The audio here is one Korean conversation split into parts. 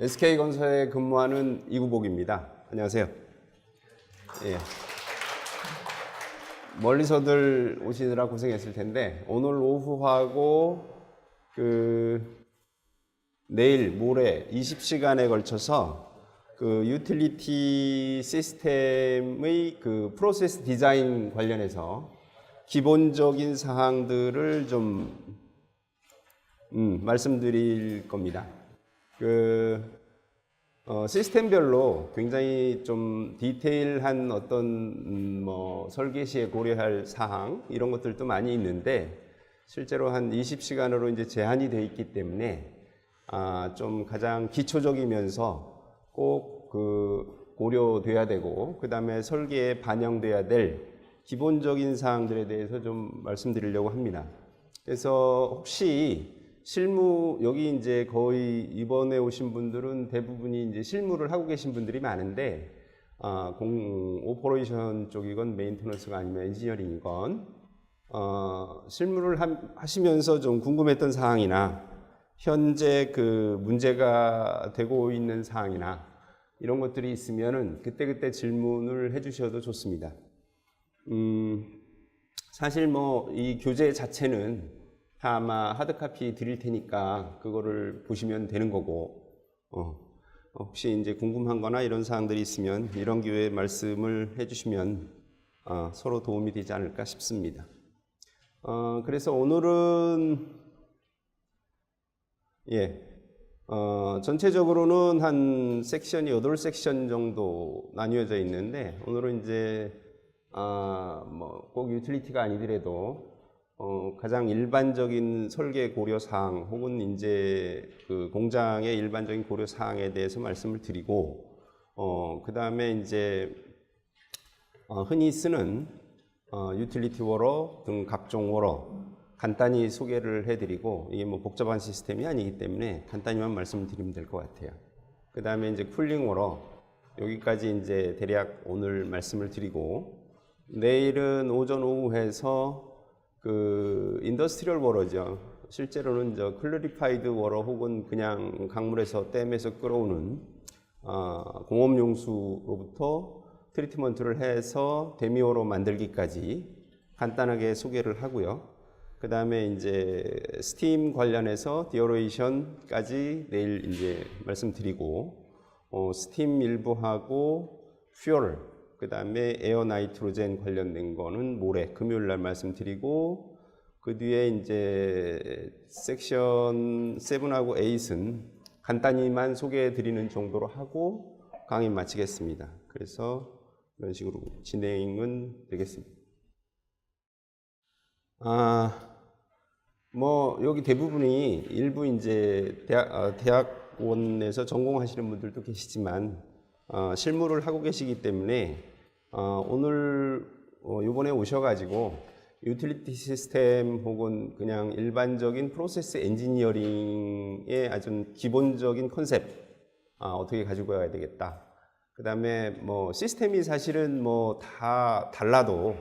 SK건설에 근무하는 이구복입니다. 안녕하세요. 예. 멀리서들 오시느라 고생했을 텐데 오늘 오후하고 내일 모레 20시간에 걸쳐서 유틸리티 시스템의 프로세스 디자인 관련해서 기본적인 사항들을 좀 말씀드릴 겁니다. 시스템별로 굉장히 좀 디테일한 어떤 설계 시에 고려할 사항 이런 것들도 많이 있는데 실제로 한 20시간으로 이제 제한이 되어 있기 때문에 좀 가장 기초적이면서 꼭 고려돼야 되고 그 다음에 설계에 반영돼야 될 기본적인 사항들에 대해서 좀 말씀드리려고 합니다. 그래서 혹시 실무 여기 이제 거의 이번에 오신 분들은 대부분이 이제 실무를 하고 계신 분들이 많은데 오퍼레이션 쪽이건 메인테너스가 아니면 엔지니어링이건 실무를 하시면서 좀 궁금했던 사항이나 현재 문제가 되고 있는 사항이나 이런 것들이 있으면은 그때그때 질문을 해주셔도 좋습니다. 사실 이 교재 자체는 다 아마 하드카피 드릴 테니까 그거를 보시면 되는 거고 혹시 이제 궁금한 거나 이런 사항들이 있으면 이런 기회에 말씀을 해주시면 서로 도움이 되지 않을까 싶습니다. 그래서 오늘은 전체적으로는 한 섹션이 8섹션 정도 나뉘어져 있는데 오늘은 이제 꼭 유틸리티가 아니더라도 가장 일반적인 설계 고려 사항 혹은 이제 공장의 일반적인 고려 사항에 대해서 말씀을 드리고 그 다음에 이제 흔히 쓰는 유틸리티 워러 등 각종 워러 간단히 소개를 해드리고 이게 복잡한 시스템이 아니기 때문에 간단히만 말씀을 드리면 될 것 같아요. 그 다음에 이제 쿨링 워러 여기까지 이제 대략 오늘 말씀을 드리고 내일은 오전 오후 해서 인더스트리얼 워러죠. 실제로는 클래리파이드 워러 혹은 그냥 강물에서 댐에서 끌어오는 공업용수로부터 트리트먼트를 해서 데미워러 만들기까지 간단하게 소개를 하고요. 그 다음에 이제 스팀 관련해서 디어레이션까지 내일 이제 말씀드리고 스팀 일부하고 퓨얼 그 다음에 에어 나이트로젠 관련된 거는 모레 금요일 날 말씀드리고 그 뒤에 이제 섹션 7하고 8은 간단히만 소개해 드리는 정도로 하고 강의 마치겠습니다. 그래서 이런 식으로 진행은 되겠습니다. 여기 대부분이 일부 이제 대학원에서 전공하시는 분들도 계시지만 실무를 하고 계시기 때문에 오늘 이번에 오셔가지고 유틸리티 시스템 혹은 그냥 일반적인 프로세스 엔지니어링의 아주 기본적인 컨셉 어떻게 가지고 가야 되겠다. 그 다음에 시스템이 사실은 다 달라도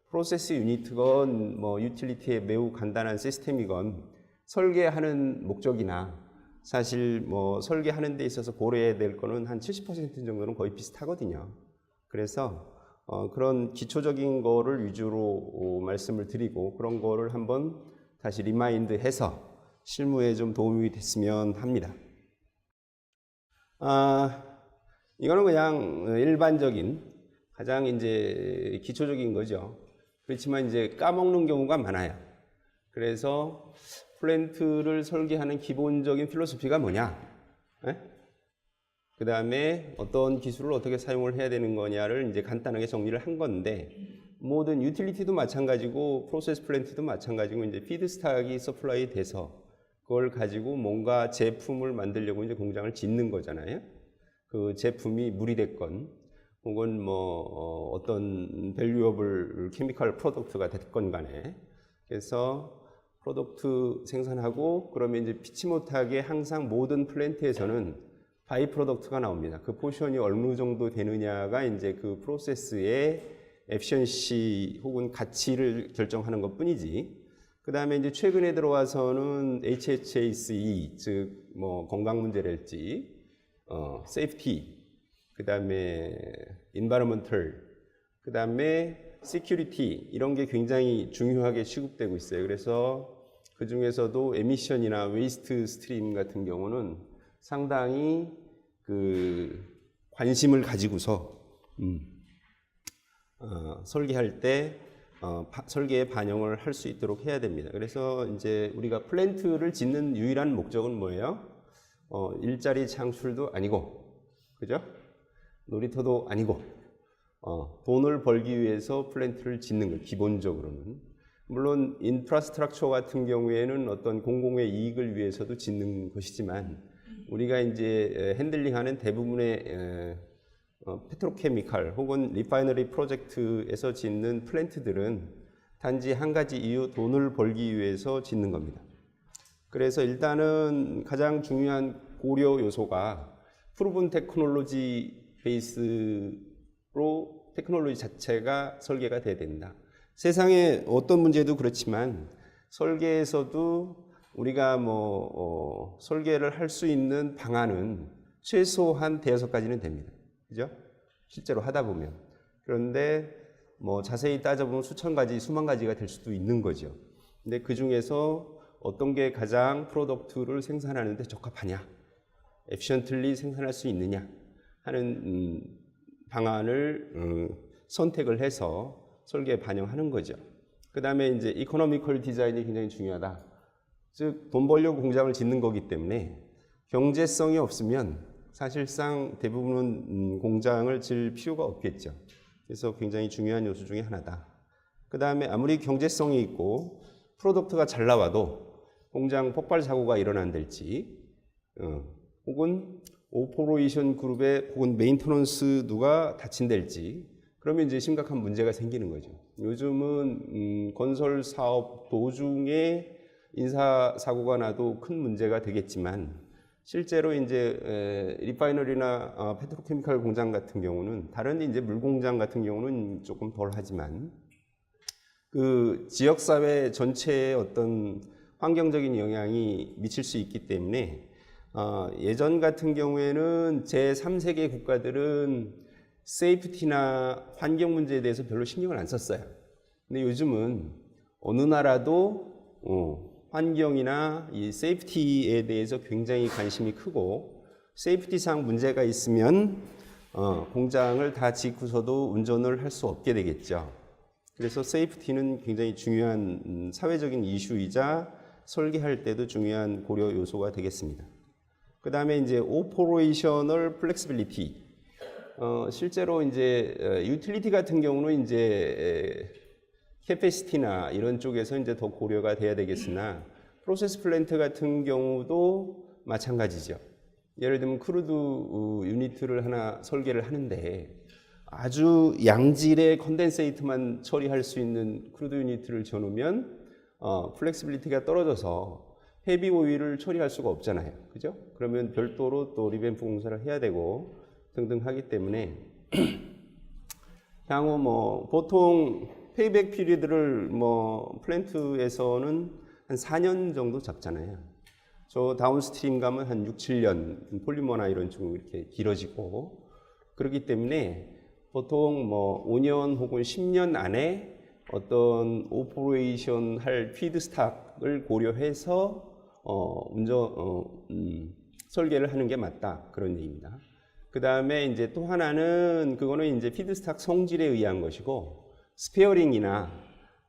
프로세스 유니트건 유틸리티의 매우 간단한 시스템이건 설계하는 목적이나 사실 설계하는 데 있어서 고려해야 될 거는 한 70% 정도는 거의 비슷하거든요. 그래서 그런 기초적인 거를 위주로 말씀을 드리고 그런 거를 한번 다시 리마인드 해서 실무에 좀 도움이 됐으면 합니다. 이거는 그냥 일반적인 가장 이제 기초적인 거죠. 그렇지만 이제 까먹는 경우가 많아요. 그래서 플랜트를 설계하는 기본적인 필로소피가 뭐냐? 그 다음에 어떤 기술을 어떻게 사용을 해야 되는 거냐를 이제 간단하게 정리를 한 건데 모든 유틸리티도 마찬가지고 프로세스 플랜트도 마찬가지고 이제 피드스탁이 서플라이 돼서 그걸 가지고 뭔가 제품을 만들려고 이제 공장을 짓는 거잖아요. 그 제품이 물이 됐건 혹은 어떤 밸류어블 케미컬 프로덕트가 됐건 간에 그래서 프로덕트 생산하고 그러면 이제 피치 못하게 항상 모든 플랜트에서는 바이 프로덕트가 나옵니다. 그 포션이 어느 정도 되느냐가 이제 그 프로세스의 에피션시 혹은 가치를 결정하는 것 뿐이지. 그 다음에 이제 최근에 들어와서는 HHACE, 즉 건강 문제랄지 세이프티, 그 다음에 인바이러먼털, 그 다음에 시큐리티 이런 게 굉장히 중요하게 취급되고 있어요. 그래서 그 중에서도 에미션이나 웨이스트 스트림 같은 경우는 상당히 그 관심을 가지고서 설계할 때 설계에 반영을 할 수 있도록 해야 됩니다. 그래서 이제 우리가 플랜트를 짓는 유일한 목적은 뭐예요? 일자리 창출도 아니고, 그죠? 놀이터도 아니고, 돈을 벌기 위해서 플랜트를 짓는 거예요. 기본적으로는. 물론 인프라스트럭처 같은 경우에는 어떤 공공의 이익을 위해서도 짓는 것이지만 우리가 이제 핸들링하는 대부분의 페트로케미칼 혹은 리파이너리 프로젝트에서 짓는 플랜트들은 단지 한 가지 이유, 돈을 벌기 위해서 짓는 겁니다. 그래서 일단은 가장 중요한 고려 요소가 프루븐 테크놀로지 베이스로 테크놀로지 자체가 설계가 돼야 된다. 세상에 어떤 문제도 그렇지만 설계에서도 우리가 설계를 할 수 있는 방안은 최소한 대여섯 가지는 됩니다. 그죠? 실제로 하다 보면. 그런데 자세히 따져보면 수천 가지, 수만 가지가 될 수도 있는 거죠. 근데 그 중에서 어떤 게 가장 프로덕트를 생산하는데 적합하냐, 에피션틀리 생산할 수 있느냐 하는 방안을 선택을 해서 설계에 반영하는 거죠. 그 다음에 이제 이코노미컬 디자인이 굉장히 중요하다. 즉, 돈 벌려고 공장을 짓는 거기 때문에 경제성이 없으면 사실상 대부분은 공장을 질 필요가 없겠죠. 그래서 굉장히 중요한 요소 중에 하나다. 그 다음에 아무리 경제성이 있고 프로덕트가 잘 나와도 공장 폭발 사고가 일어난달지 혹은 오퍼레이션 그룹의 혹은 메인터넌스 누가 다친달지 그러면 이제 심각한 문제가 생기는 거죠. 요즘은 건설 사업 도중에 인사 사고가 나도 큰 문제가 되겠지만 실제로 이제 리파이너리나 페트로케미칼 공장 같은 경우는 다른 이제 물 공장 같은 경우는 조금 덜 하지만 그 지역 사회 전체에 어떤 환경적인 영향이 미칠 수 있기 때문에 예전 같은 경우에는 제3세계 국가들은 세이프티나 환경 문제에 대해서 별로 신경을 안 썼어요. 근데 요즘은 어느 나라도 환경이나 이 세이프티에 대해서 굉장히 관심이 크고 세이프티상 문제가 있으면 공장을 다 짓고서도 운전을 할 수 없게 되겠죠. 그래서 세이프티는 굉장히 중요한 사회적인 이슈이자 설계할 때도 중요한 고려 요소가 되겠습니다. 그 다음에 이제 오퍼레이셔널 플렉시빌리티. 실제로 이제 유틸리티 같은 경우는 이제 캐패시티나 이런 쪽에서 이제 더 고려가 돼야 되겠으나 프로세스 플랜트 같은 경우도 마찬가지죠. 예를 들면 크루드 유니트를 하나 설계를 하는데 아주 양질의 컨덴세이트만 처리할 수 있는 크루드 유니트를 줘놓으면 플렉시빌리티가 떨어져서 헤비 오일을 처리할 수가 없잖아요. 그죠? 그러면 별도로 또 리뱀프 공사를 해야 되고 등등 하기 때문에 향후 보통 페이백 피리드를 플랜트에서는 한 4년 정도 잡잖아요. 저 다운스트림 가면 한 6, 7년 폴리머나 이런 쪽으로 이렇게 길어지고 그렇기 때문에 보통 5년 혹은 10년 안에 어떤 오퍼레이션 할 피드스탁을 고려해서 설계를 하는 게 맞다 그런 얘기입니다. 그 다음에 이제 또 하나는 그거는 이제 피드스탁 성질에 의한 것이고 스페어링이나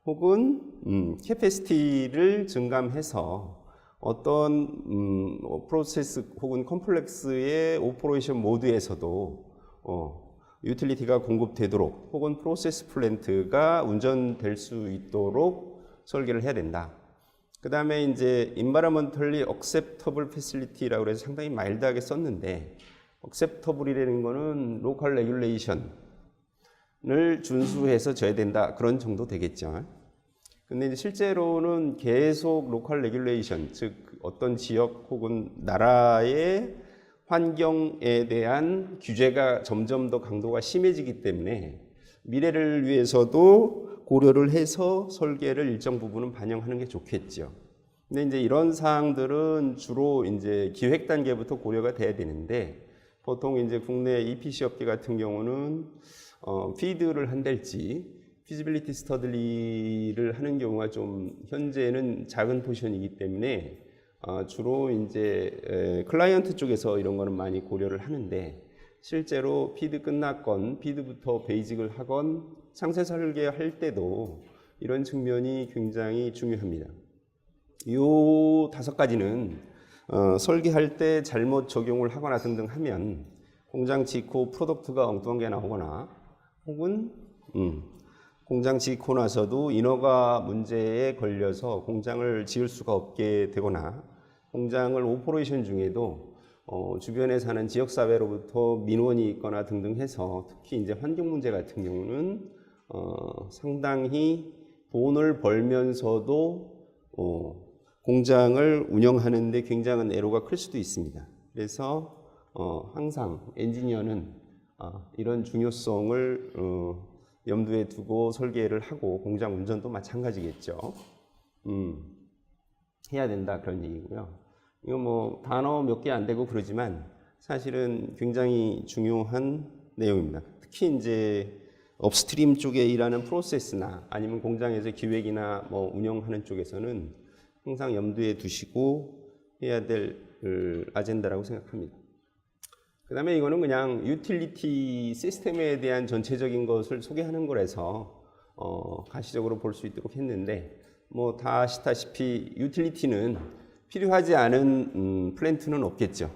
혹은 캐패시티를 증감해서 어떤 프로세스 혹은 컴플렉스의 오퍼레이션 모드에서도 유틸리티가 공급되도록 혹은 프로세스 플랜트가 운전될 수 있도록 설계를 해야 된다. 그 다음에 이제 environmentally acceptable facility라고 해서 상당히 마일드하게 썼는데 acceptable이라는 거는 local regulation을 준수해서 져야 된다 그런 정도 되겠죠. 근데 이제 실제로는 계속 local regulation, 즉 어떤 지역 혹은 나라의 환경에 대한 규제가 점점 더 강도가 심해지기 때문에 미래를 위해서도 고려를 해서 설계를 일정 부분은 반영하는 게 좋겠죠. 근데 이제 이런 사항들은 주로 이제 기획 단계부터 고려가 돼야 되는데 보통 이제 국내 EPC 업계 같은 경우는 피드를 한달지 피지빌리티 스터디를 하는 경우가 좀 현재는 작은 포지션이기 때문에 주로 이제 클라이언트 쪽에서 이런 거는 많이 고려를 하는데 실제로 피드 끝났건 피드부터 베이직을 하건 상세 설계할 때도 이런 측면이 굉장히 중요합니다. 요 5가지는 설계할 때 잘못 적용을 하거나 등등 하면 공장 짓고 프로덕트가 엉뚱하게 나오거나 혹은 공장 짓고 나서도 인허가 문제에 걸려서 공장을 지을 수가 없게 되거나 공장을 오퍼레이션 중에도 주변에 사는 지역사회로부터 민원이 있거나 등등 해서 특히 이제 환경 문제 같은 경우는 상당히 돈을 벌면서도 공장을 운영하는데 굉장한 애로가 클 수도 있습니다. 그래서 항상 엔지니어는 이런 중요성을 염두에 두고 설계를 하고 공장 운전도 마찬가지겠죠. 해야 된다 그런 얘기고요. 이거 뭐 단어 몇 개 안 되고 그러지만 사실은 굉장히 중요한 내용입니다. 특히 이제 업스트림 쪽에 일하는 프로세스나 아니면 공장에서 기획이나 뭐 운영하는 쪽에서는 항상 염두에 두시고 해야 될 아젠다라고 생각합니다. 그 다음에 이거는 그냥 유틸리티 시스템에 대한 전체적인 것을 소개하는 거라서 가시적으로 볼 수 있도록 했는데 뭐 다 아시다시피 유틸리티는 필요하지 않은 플랜트는 없겠죠.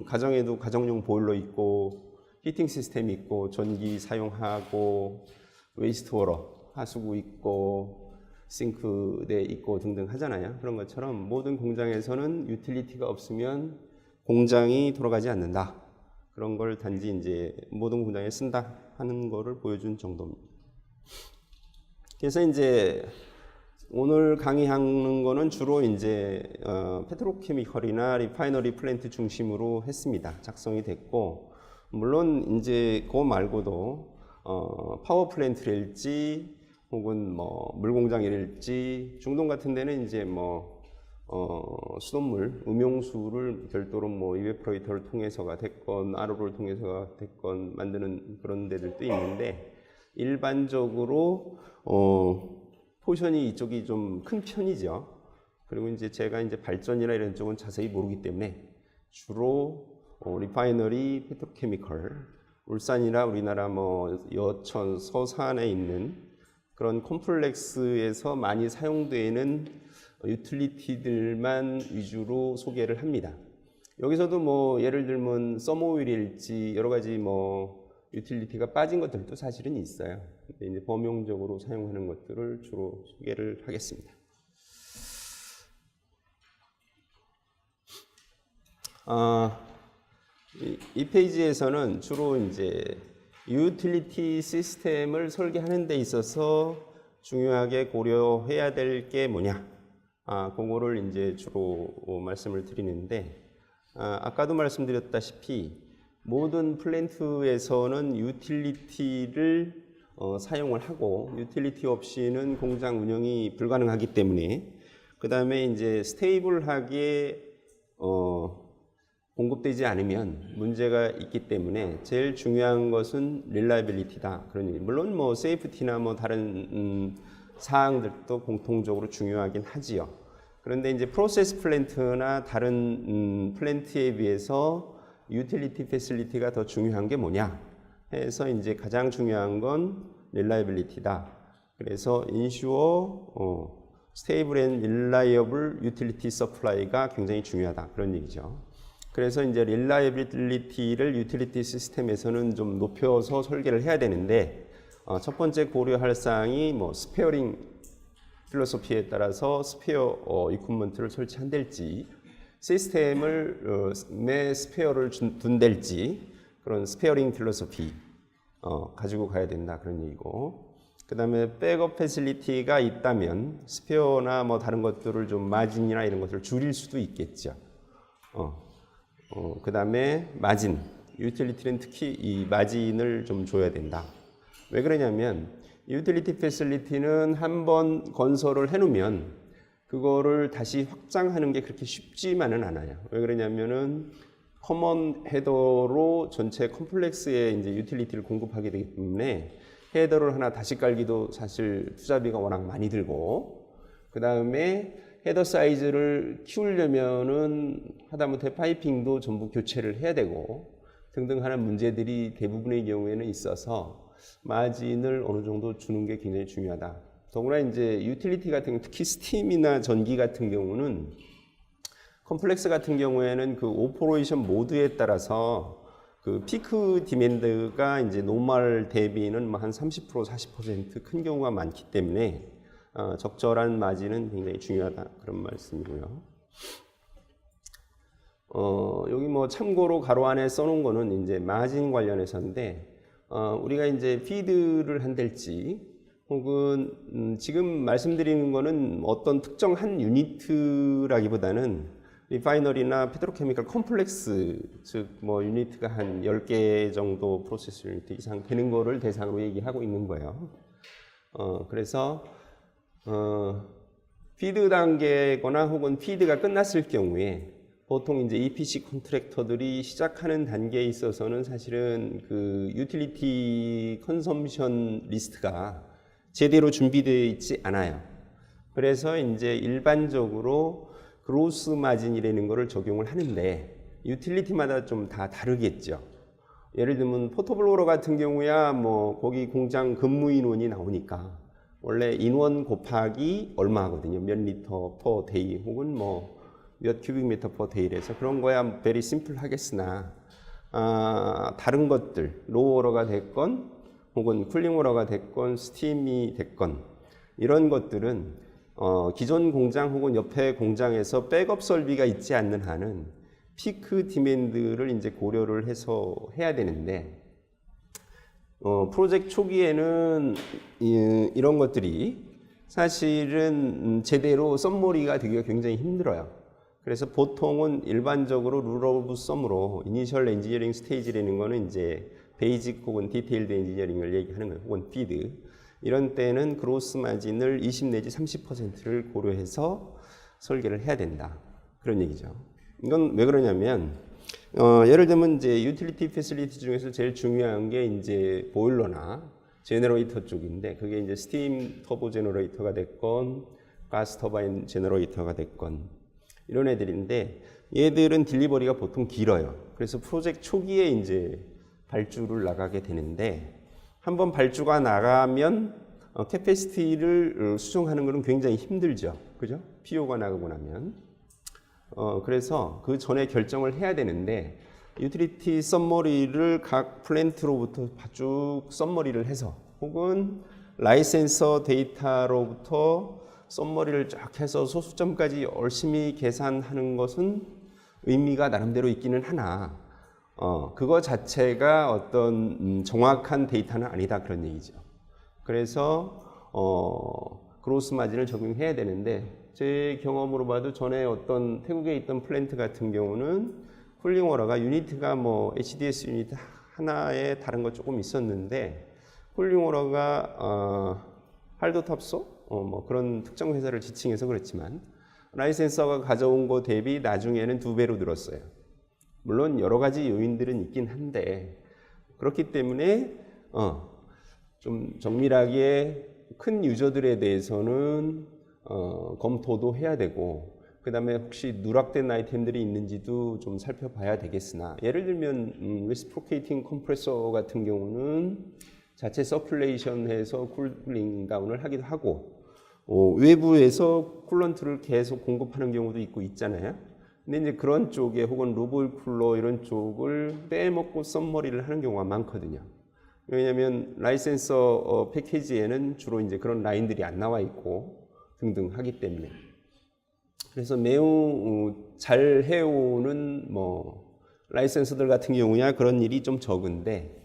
가정에도 가정용 보일러 있고 히팅 시스템 있고 전기 사용하고 웨이스트 워러 하수구 있고 싱크대 있고 등등 하잖아요. 그런 것처럼 모든 공장에서는 유틸리티가 없으면 공장이 돌아가지 않는다. 그런 걸 단지 이제 모든 공장에 쓴다 하는 거를 보여준 정도입니다. 그래서 이제 오늘 강의하는 거는 주로 이제 페트로케미컬이나 리파이너리 플랜트 중심으로 했습니다. 작성이 됐고 물론 이제 그거 말고도 파워 플랜트랄지 혹은 뭐 물공장이랄지 중동 같은 데는 이제 뭐 수돗물, 음용수를 별도로 뭐 이베퍼레이터를 통해서가 됐건 RO를 통해서가 됐건 만드는 그런 데들도 있는데 일반적으로 포션이 이쪽이 좀 큰 편이죠. 그리고 이제 제가 이제 발전이나 이런 쪽은 자세히 모르기 때문에 주로 리파이너리, 페트로케미컬, 울산이나 우리나라 뭐 여천, 서산에 있는 그런 컴플렉스에서 많이 사용되는 유틸리티들만 위주로 소개를 합니다. 여기서도 뭐 예를 들면 썸오일일지 여러 가지 뭐 유틸리티가 빠진 것들도 사실은 있어요. 근데 이제 범용적으로 사용하는 것들을 주로 소개를 하겠습니다. 이 페이지에서는 주로 이제 유틸리티 시스템을 설계하는 데 있어서 중요하게 고려해야 될 게 뭐냐, 그거를 이제 주로 말씀을 드리는데, 아까도 말씀드렸다시피 모든 플랜트에서는 유틸리티를 사용을 하고 유틸리티 없이는 공장 운영이 불가능하기 때문에 그 다음에 이제 스테이블하게 공급되지 않으면 문제가 있기 때문에 제일 중요한 것은 릴라이빌리티다. 그러니 물론 뭐 세이프티나 뭐 다른 사항들도 공통적으로 중요하긴 하지요. 그런데 이제 프로세스 플랜트나 다른 플랜트에 비해서 유틸리티 패실리티가 더 중요한 게 뭐냐 해서 이제 가장 중요한 건 릴라이빌리티다. 그래서 ensure stable and reliable utility supply가 굉장히 중요하다. 그런 얘기죠. 그래서 이제 릴라이빌리티를 유틸리티 시스템에서는 좀 높여서 설계를 해야 되는데 첫 번째 고려할 사항이 뭐 스페어링 필로소피에 따라서 스페어 이퀴먼트를 설치한달지 시스템을 매 스페어를 둔달지 그런 스페어링 필로소피 가지고 가야 된다 그런 얘기고 그 다음에 백업 패실리티가 있다면 스페어나 뭐 다른 것들을 좀 마진이나 이런 것들을 줄일 수도 있겠죠. 그 다음에 마진, 유틸리티는 특히 이 마진을 좀 줘야 된다. 왜 그러냐면 유틸리티 패실리티는 한번 건설을 해놓으면 그거를 다시 확장하는 게 그렇게 쉽지만은 않아요. 왜 그러냐면은 커먼 헤더로 전체 컴플렉스에 이제 유틸리티를 공급하게 되기 때문에 헤더를 하나 다시 깔기도 사실 투자비가 워낙 많이 들고, 그 다음에 헤더 사이즈를 키우려면은 하다못해 파이핑도 전부 교체를 해야 되고 등등 하는 문제들이 대부분의 경우에는 있어서 마진을 어느 정도 주는 게 굉장히 중요하다. 더구나 이제 유틸리티 같은 경우, 특히 스팀이나 전기 같은 경우는 컴플렉스 같은 경우에는 그 오퍼레이션 모드에 따라서 그 피크 디맨드가 이제 노멀 대비는 뭐 한 30% 40% 큰 경우가 많기 때문에 적절한 마진은 굉장히 중요하다, 그런 말씀이고요. 여기 뭐 참고로 가로 안에 써놓은 거는 이제 마진 관련해서인데, 우리가 이제 피드를 한달지 혹은 지금 말씀드리는 거는 어떤 특정 한 유니트라기보다는 리파이너리나 페트로케미컬 컴플렉스, 즉 뭐 유니트가 한 10개 정도 프로세스 유니트 이상 되는 거를 대상으로 얘기하고 있는 거예요. 그래서 피드 단계거나 혹은 피드가 끝났을 경우에 보통 이제 EPC 컨트랙터들이 시작하는 단계에 있어서는 사실은 그 유틸리티 컨섬션 리스트가 제대로 준비되어 있지 않아요. 그래서 이제 일반적으로 그로스 마진이라는 거를 적용을 하는데 유틸리티마다 좀 다 다르겠죠. 예를 들면 포토블로러 같은 경우야 뭐 거기 공장 근무 인원이 나오니까 원래 인원 곱하기 얼마 하거든요. 몇 리터 퍼 데이 혹은 뭐 몇 큐빅미터 퍼 데이래서 그런 거야 베리 심플 하겠으나 다른 것들 로우워러가 됐건 혹은 쿨링워러가 됐건 스팀이 됐건 이런 것들은 기존 공장 혹은 옆에 공장에서 백업 설비가 있지 않는 한은 피크 디맨드를 이제 고려를 해서 해야 되는데 프로젝트 초기에는 이런 것들이 사실은 제대로 썸머리가 되기가 굉장히 힘들어요. 그래서 보통은 일반적으로 룰 오브 썸으로 이니셜 엔지니어링 스테이지라는 거는 이제 베이직 혹은 디테일드 엔지니어링을 얘기하는 거예요. 혹은 피드. 이런 때는 그로스 마진을 20 내지 30%를 고려해서 설계를 해야 된다. 그런 얘기죠. 이건 왜 그러냐면 예를 들면 이제 유틸리티 패실리티 중에서 제일 중요한 게 이제 보일러나 제너레이터 쪽인데 그게 이제 스팀 터보 제너레이터가 됐건 가스 터바인 제너레이터가 됐건 이런 애들인데 얘들은 딜리버리가 보통 길어요. 그래서 프로젝트 초기에 이제 발주를 나가게 되는데 한번 발주가 나가면 캐패시티를 수정하는 것은 굉장히 힘들죠. 그죠? PO가 나가고 나면. 그래서 그 전에 결정을 해야 되는데 유틸리티 썸머리를 각 플랜트로부터 쭉 썸머리를 해서 혹은 라이센서 데이터로부터 썸머리를 쫙 해서 소수점까지 열심히 계산하는 것은 의미가 나름대로 있기는 하나 그거 자체가 어떤 정확한 데이터는 아니다, 그런 얘기죠. 그래서 그로스 마진을 적용해야 되는데 제 경험으로 봐도 전에 어떤 태국에 있던 플랜트 같은 경우는 쿨링워러가 유니트가 뭐 HDS 유니트 하나에 다른 거 조금 있었는데 쿨링워러가 할도탑소 뭐 그런 특정 회사를 지칭해서 그렇지만 라이센서가 가져온 거 대비 나중에는 2배로 늘었어요. 물론 여러 가지 요인들은 있긴 한데 그렇기 때문에 좀 정밀하게 큰 유저들에 대해서는 검토도 해야 되고 그 다음에 혹시 누락된 아이템들이 있는지도 좀 살펴봐야 되겠으나 예를 들면 레시프로케이팅 컴프레서 같은 경우는 자체 서큘레이션해서 쿨링 다운을 하기도 하고 외부에서 쿨런트를 계속 공급하는 경우도 있고 있잖아요. 근데 이제 그런 쪽에 혹은 로볼 쿨러 이런 쪽을 빼먹고 썸머리를 하는 경우가 많거든요. 왜냐하면 라이센서 패키지에는 주로 이제 그런 라인들이 안 나와 있고 등등 하기 때문에. 그래서 매우 잘 해오는 뭐 라이센서들 같은 경우야 그런 일이 좀 적은데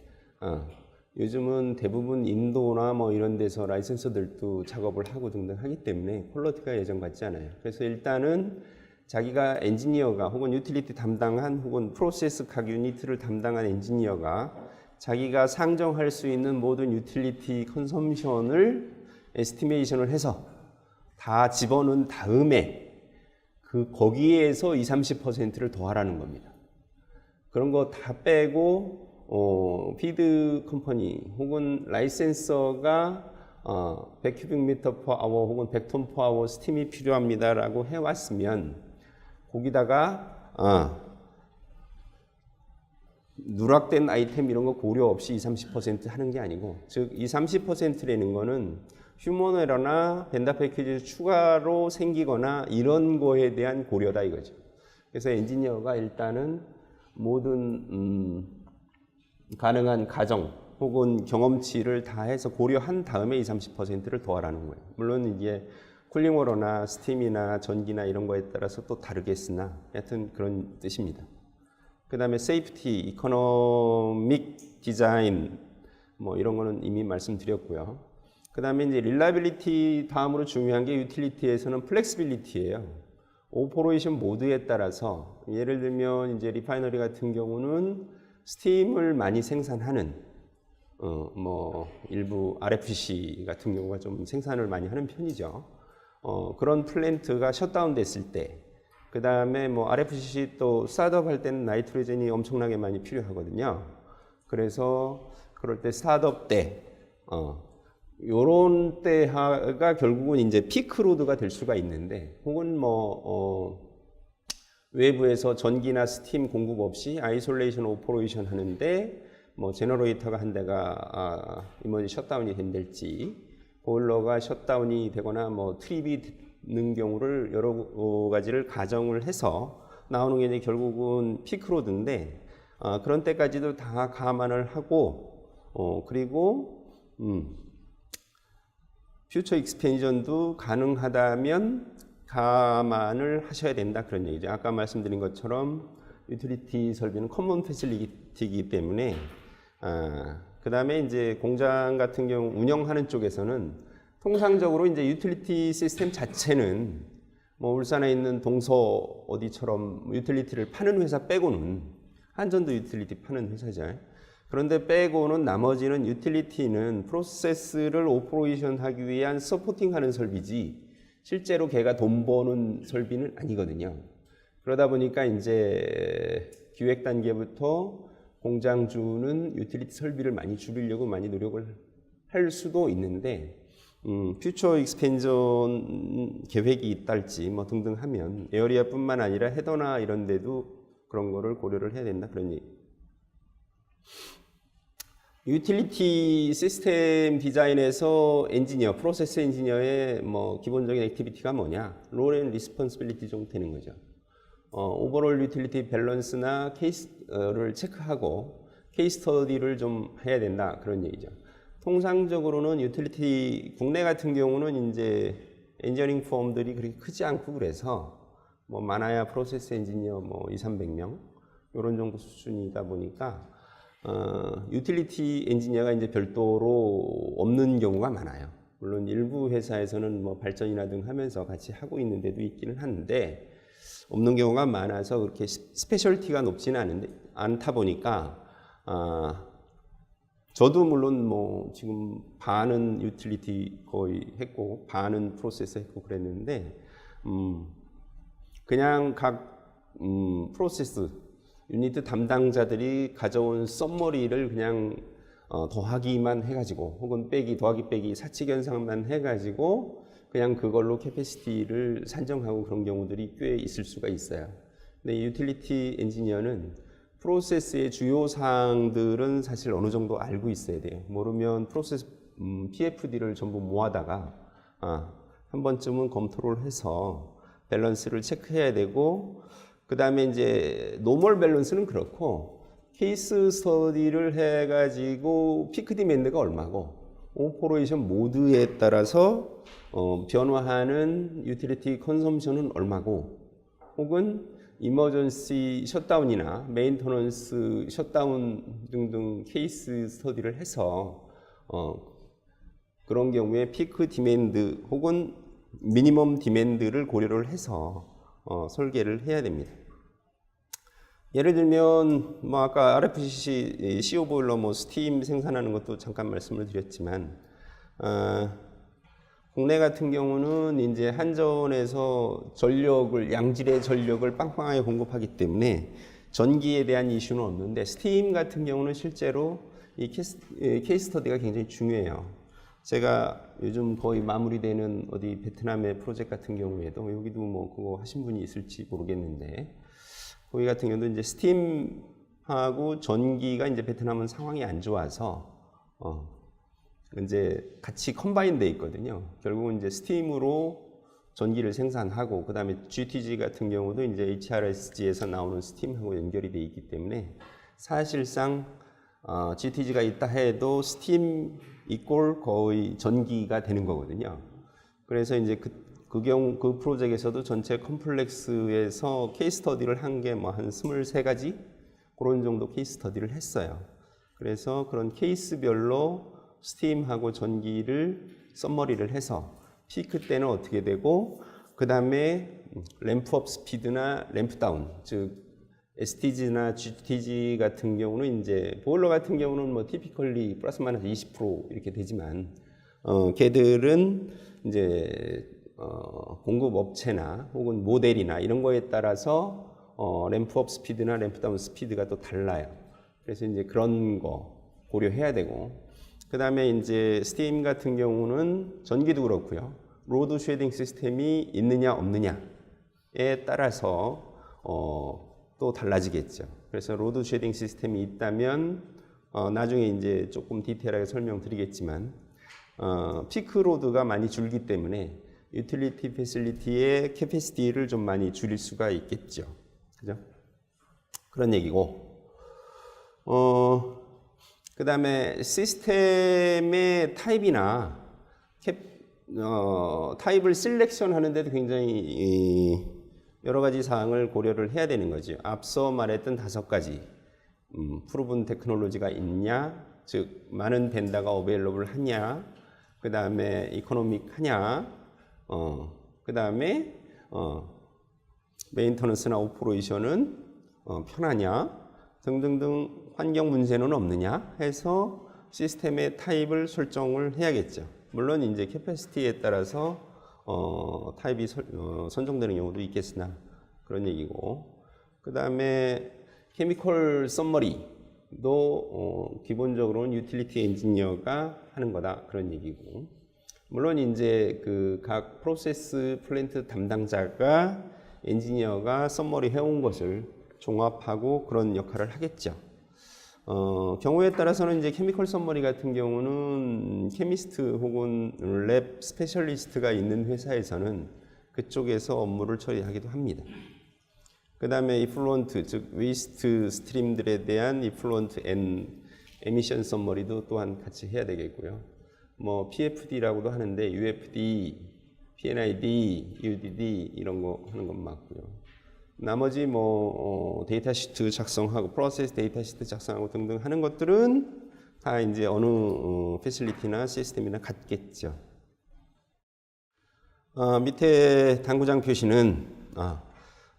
요즘은 대부분 인도나 뭐 이런 데서 라이센서들도 작업을 하고 등등 하기 때문에 퀄리티가 예전 같지 않아요. 그래서 일단은 자기가 엔지니어가 혹은 유틸리티 담당한 혹은 프로세스 각 유니트를 담당한 엔지니어가 자기가 상정할 수 있는 모든 유틸리티 컨섬션을 에스티메이션을 해서 다 집어넣은 다음에 거기에서 20-30%를 더하라는 겁니다. 그런 거 다 빼고 피드 컴퍼니 혹은 라이센서가 100큐빅미터 퍼 아워 혹은 100톤 퍼 아워 스팀이 필요합니다라고 해왔으면 거기다가 누락된 아이템 이런 거 고려 없이 20-30% 하는 게 아니고, 즉 20-30%라는 거는 휴먼 에러나 벤더 패키지 추가로 생기거나 이런 거에 대한 고려다 이거죠. 그래서 엔지니어가 일단은 모든 가능한 가정 혹은 경험치를 다 해서 고려한 다음에 20-30%를 더하라는 거예요. 물론 이게 쿨링워러나 스팀이나 전기나 이런 거에 따라서 또 다르겠으나 하여튼 그런 뜻입니다. 그 다음에 세이프티, 이코노믹 디자인 뭐 이런 거는 이미 말씀드렸고요. 그 다음에 이제 릴라빌리티 다음으로 중요한 게 유틸리티에서는 플렉시빌리티예요. 오퍼레이션 모드에 따라서 예를 들면 이제 리파이너리 같은 경우는 스팀을 많이 생산하는 뭐 일부 RFC 같은 경우가 좀 생산을 많이 하는 편이죠. 그런 플랜트가 셧다운 됐을 때, 그 다음에 뭐 RFC 또 스타트업 할 때는 나이트로젠이 엄청나게 많이 필요하거든요. 그래서 그럴 때 스타트업 때 요런 때가 결국은 이제 피크 로드가 될 수가 있는데, 혹은 뭐 외부에서 전기나 스팀 공급 없이 아이솔레이션 오퍼레이션 하는데 뭐 제너레이터가 한 대가 이머지 셧다운이 된달지, 보일러가 셧다운이 되거나 뭐 트립이 는 경우를 여러 가지를 가정을 해서 나오는 게 이제 결국은 피크로드인데, 그런 때까지도 다 감안을 하고 그리고 퓨처 익스펜전도 가능하다면 감안을 하셔야 된다, 그런 얘기죠. 아까 말씀드린 것처럼 유틸리티 설비는 커먼 패실리티이기 때문에 그 다음에 이제 공장 같은 경우 운영하는 쪽에서는 통상적으로 이제 유틸리티 시스템 자체는 뭐 울산에 있는 동서 어디처럼 유틸리티를 파는 회사 빼고는, 한전도 유틸리티 파는 회사죠. 그런데 빼고는 나머지는 유틸리티는 프로세스를 오퍼레이션 하기 위한 서포팅하는 설비지 실제로 걔가 돈 버는 설비는 아니거든요. 그러다 보니까 이제 기획 단계부터 공장주는 유틸리티 설비를 많이 줄이려고 많이 노력을 할 수도 있는데, 퓨처 익스펜전 계획이 있달지 뭐 등등 하면 에어리아뿐만 아니라 헤더나 이런 데도 그런 거를 고려를 해야 된다, 그런 얘기. 유틸리티 시스템 디자인에서 엔지니어, 프로세스 엔지니어의 뭐 기본적인 액티비티가 뭐냐? 롤 앤 리스폰시빌리티 정도 되는 거죠. 오버롤 유틸리티 밸런스나 케이스를 체크하고 케이스 스터디를 좀 해야 된다, 그런 얘기죠. 통상적으로는 유틸리티 국내 같은 경우는 이제 엔지니어링 펌들이 그렇게 크지 않고 그래서 뭐 많아야 프로세스 엔지니어 뭐 200-300명 이런 정도 수준이다 보니까 유틸리티 엔지니어가 이제 별도로 없는 경우가 많아요. 물론 일부 회사에서는 뭐 발전이나 등 하면서 같이 하고 있는 데도 있기는 한데 없는 경우가 많아서 그렇게 스페셜티가 높지는 않다 보니까 저도 물론 뭐 지금 반은 유틸리티 거의 했고 반은 프로세스 했고 그랬는데 그냥 각 프로세스 유니트 담당자들이 가져온 썸머리를 그냥 더하기만 해가지고 혹은 빼기 더하기 빼기 사칙연산만 해가지고 그냥 그걸로 캐패시티를 산정하고 그런 경우들이 꽤 있을 수가 있어요. 근데 유틸리티 엔지니어는 프로세스의 주요 사항들은 사실 어느 정도 알고 있어야 돼요. 모르면 프로세스 PFD를 전부 모아다가 한 번쯤은 검토를 해서 밸런스를 체크해야 되고, 그 다음에 이제 노멀 밸런스는 그렇고 케이스 스터디를 해가지고 피크 디맨드가 얼마고 오퍼레이션 모드에 따라서 변화하는 유틸리티 컨섬션은 얼마고, 혹은 이머전시 셧다운이나 메인터넌스 셧다운 등등 케이스 스터디를 해서 그런 경우에 피크 디맨드 혹은 미니멈 디맨드를 고려를 해서 설계를 해야 됩니다. 예를 들면 뭐 아까 RFCC CO 보일러 뭐 스팀 생산하는 것도 잠깐 말씀을 드렸지만 국내 같은 경우는 이제 한전에서 전력을 양질의 전력을 빵빵하게 공급하기 때문에 전기에 대한 이슈는 없는데 스팀 같은 경우는 실제로 이 케이스 스터디가 굉장히 중요해요. 제가 요즘 거의 마무리되는 어디 베트남의 프로젝트 같은 경우에도 여기도 뭐 그거 하신 분이 있을지 모르겠는데 거기 같은 경우도 이제 스팀하고 전기가 이제 베트남은 상황이 안 좋아서 이제 같이 컴바인 돼 있거든요. 결국은 이제 스팀으로 전기를 생산하고 그다음에 GTG 같은 경우도 이제 HRSG에서 나오는 스팀하고 연결이 돼 있기 때문에 사실상 GTG가 있다 해도 스팀 이꼴 거의 전기가 되는 거거든요. 그래서 이제 그 프로젝트에서도 전체 컴플렉스에서 케이스 스터디를 한 게 뭐 한 23가지 그런 정도 케이스 스터디를 했어요. 그래서 그런 케이스별로 스팀하고 전기를 썸머리를 해서 피크 때는 어떻게 되고 그 다음에 램프업 스피드나 램프다운 즉 STG나 GTG 같은 경우는 이제 보일러 같은 경우는 뭐 티피컬리 플러스 마이너스 20% 이렇게 되지만 걔들은 이제 공급 업체나 혹은 모델이나 이런 거에 따라서 램프업 스피드나 램프다운 스피드가 또 달라요. 그래서 이제 그런 거 고려해야 되고 그 다음에 이제 스팀 같은 경우는 전기도 그렇고요. 로드 쉐딩 시스템이 있느냐 없느냐에 따라서 또 달라지겠죠. 그래서 로드 쉐딩 시스템이 있다면 나중에 이제 조금 디테일하게 설명드리겠지만 피크 로드가 많이 줄기 때문에 유틸리티 패실리티의 캐패시티를 좀 많이 줄일 수가 있겠죠. 그죠? 그런 얘기고 그 다음에 시스템의 타입이나 타입을 셀렉션 하는데도 굉장히 여러 가지 사항을 고려를 해야 되는 거죠. 앞서 말했던 5가지 프루븐 테크놀로지가 있냐, 즉 많은 벤더가 어베일러블 하냐, 그 다음에 이코노믹 하냐, 그 다음에 메인터넌스나 오퍼레이션은 편하냐 등등등 환경 문제는 없느냐 해서 시스템의 타입을 설정을 해야겠죠. 물론 이제 캐패시티에 따라서 타입이 선정되는 경우도 있겠으나 그런 얘기고 그 다음에 케미컬 썸머리도 기본적으로는 유틸리티 엔지니어가 하는 거다 그런 얘기고 물론 이제 그 각 프로세스 플랜트 담당자가 엔지니어가 썸머리 해온 것을 종합하고 그런 역할을 하겠죠. 경우에 따라서는 이제 케미컬 썸머리 같은 경우는 케미스트 혹은 랩 스페셜리스트가 있는 회사에서는 그쪽에서 업무를 처리하기도 합니다. 그 다음에 이플루언트, 즉 웨이스트 스트림들에 대한 이플루언트 앤 에미션 썸머리도 또한 같이 해야 되겠고요. 뭐 PFD라고도 하는데 UFD, PNID, UDD 이런 거 하는 건 맞고요. 나머지 뭐 데이터 시트 작성하고 프로세스 데이터 시트 작성하고 등등 하는 것들은 다 이제 어느 패실리티나 시스템이나 같겠죠. 밑에 당구장 표시는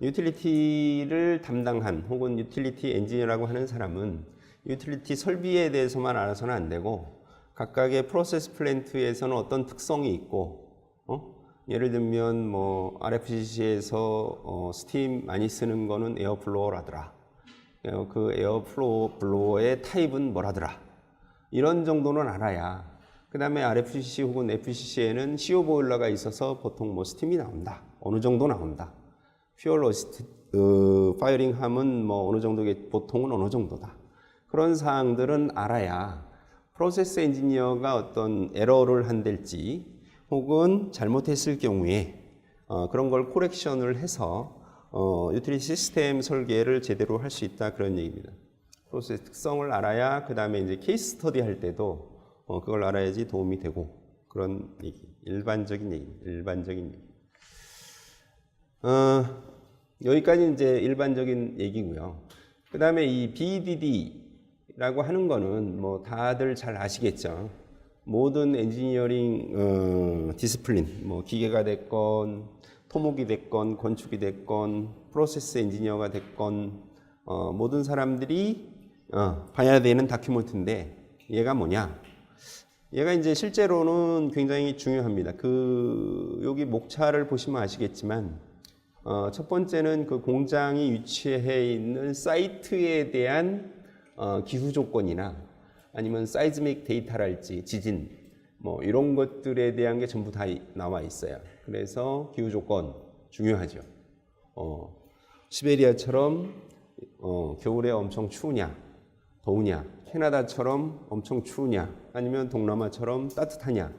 유틸리티를 담당한 혹은 유틸리티 엔지니어라고 하는 사람은 유틸리티 설비에 대해서만 알아서는 안 되고 각각의 프로세스 플랜트에서는 어떤 특성이 있고 예를 들면 뭐 RFCC에서 스팀 많이 쓰는 거는 에어플로어라더라. 그 에어플로어의 타입은 뭐라더라. 이런 정도는 알아야 그 다음에 RFCC 혹은 FCC에는 CO 보일러가 있어서 보통 뭐 스팀이 나온다. 어느 정도 나온다. 퓨얼 어시스트 파이어링 하면 뭐 어느 정도게 보통은 어느 정도다. 그런 사항들은 알아야 프로세스 엔지니어가 어떤 에러를 한댈지 혹은 잘못했을 경우에 그런 걸 코렉션을 해서 유틸리티 시스템 설계를 제대로 할 수 있다 그런 얘기입니다. 프로세스 특성을 알아야 그 다음에 이제 케이스 스터디 할 때도 그걸 알아야지 도움이 되고 그런 얘기, 일반적인 얘기. 여기까지 이제 일반적인 얘기고요. 그 다음에 이 BDD라고 하는 거는 뭐 다들 잘 아시겠죠. 모든 엔지니어링 디스플린, 뭐 기계가 됐건 토목이 됐건 건축이 됐건 프로세스 엔지니어가 됐건 모든 사람들이 봐야 되는 다큐멘트인데 얘가 뭐냐? 얘가 이제 실제로는 굉장히 중요합니다. 여기 목차를 보시면 아시겠지만 첫 번째는 그 공장이 위치해 있는 사이트에 대한 기후 조건이나 아니면 사이즈믹 데이터랄지 지진 뭐 이런 것들에 대한 게 전부 다 나와 있어요. 그래서 기후 조건 중요하죠. 시베리아처럼 겨울에 엄청 추우냐, 더우냐, 캐나다처럼 엄청 추우냐, 아니면 동남아처럼 따뜻하냐,